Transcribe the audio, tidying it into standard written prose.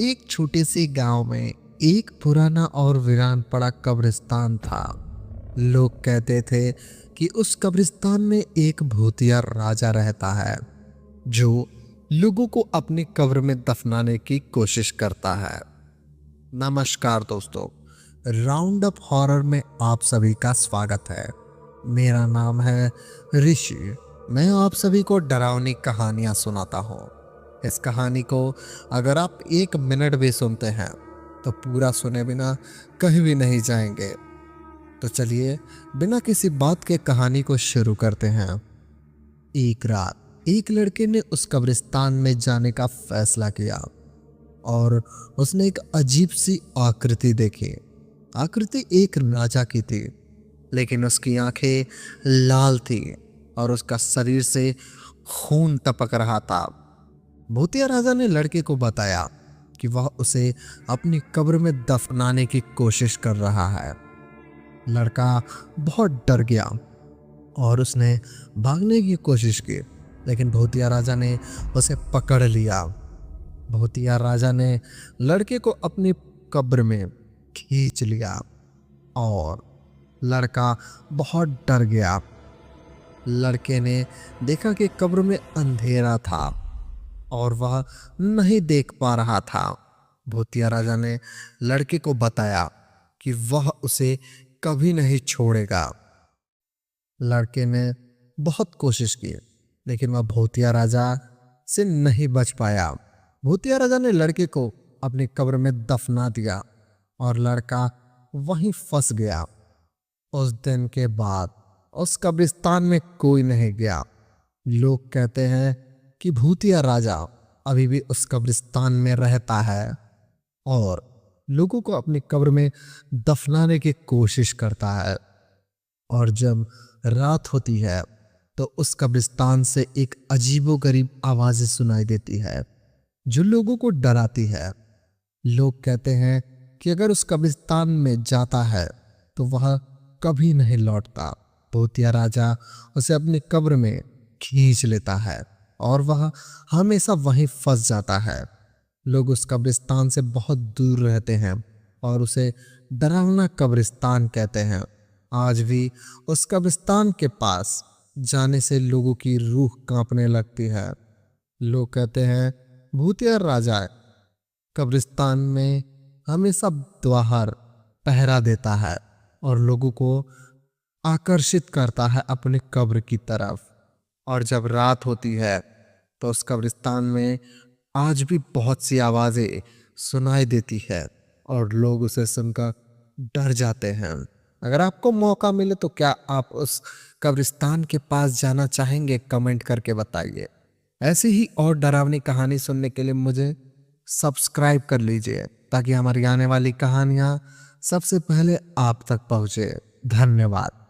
एक छोटे से गांव में एक पुराना और वीरान पड़ा कब्रिस्तान था। लोग कहते थे कि उस कब्रिस्तान में एक भूतिया राजा रहता है जो लोगों को अपनी कब्र में दफनाने की कोशिश करता है। नमस्कार दोस्तों, राउंड अप हॉरर में आप सभी का स्वागत है। मेरा नाम है ऋषि। मैं आप सभी को डरावनी कहानियां सुनाता हूँ। इस कहानी को अगर आप 1 मिनट भी सुनते हैं तो पूरा सुने बिना कहीं भी नहीं जाएंगे। तो चलिए बिना किसी बात के कहानी को शुरू करते हैं। एक रात एक लड़के ने उस कब्रिस्तान में जाने का फैसला किया और उसने एक अजीब सी आकृति देखी। आकृति एक राजा की थी, लेकिन उसकी आंखें लाल थी और उसका शरीर से खून टपक रहा था। भूतिया राजा ने लड़के को बताया कि वह उसे अपनी कब्र में दफनाने की कोशिश कर रहा है। लड़का बहुत डर गया और उसने भागने की कोशिश की, लेकिन भूतिया राजा ने उसे पकड़ लिया। भूतिया राजा ने लड़के को अपनी कब्र में खींच लिया और लड़का बहुत डर गया। लड़के ने देखा कि कब्र में अंधेरा था और वह नहीं देख पा रहा था। भूतिया राजा ने लड़के को बताया कि वह उसे कभी नहीं छोड़ेगा। लड़के ने बहुत कोशिश की, लेकिन वह भूतिया राजा से नहीं बच पाया। भूतिया राजा ने लड़के को अपनी कब्र में दफना दिया और लड़का वहीं फंस गया। उस दिन के बाद उस कब्रिस्तान में कोई नहीं गया। लोग कहते हैं कि भूतिया राजा अभी भी उस कब्रिस्तान में रहता है और लोगों को अपनी कब्र में दफनाने की कोशिश करता है। और जब रात होती है तो उस कब्रिस्तान से एक अजीबोगरीब आवाज़ें सुनाई देती है जो लोगों को डराती है। लोग कहते हैं कि अगर उस कब्रिस्तान में जाता है तो वह कभी नहीं लौटता। भूतिया राजा उसे अपनी कब्र में खींच लेता है और वह हमेशा वहीं फंस जाता है। लोग उस कब्रिस्तान से बहुत दूर रहते हैं और उसे डरावना कब्रिस्तान कहते हैं। आज भी उस कब्रिस्तान के पास जाने से लोगों की रूह कांपने लगती है। लोग कहते हैं भूतिया राजा कब्रिस्तान में हमेशा द्वार पहरा देता है और लोगों को आकर्षित करता है अपने कब्र की तरफ। और जब रात होती है तो उस कब्रिस्तान में आज भी बहुत सी आवाज़ें सुनाई देती है और लोग उसे सुनकर डर जाते हैं। अगर आपको मौका मिले तो क्या आप उस कब्रिस्तान के पास जाना चाहेंगे? कमेंट करके बताइए। ऐसी ही और डरावनी कहानी सुनने के लिए मुझे सब्सक्राइब कर लीजिए ताकि हमारी आने वाली कहानियाँ सबसे पहले आप तक पहुँचे। धन्यवाद।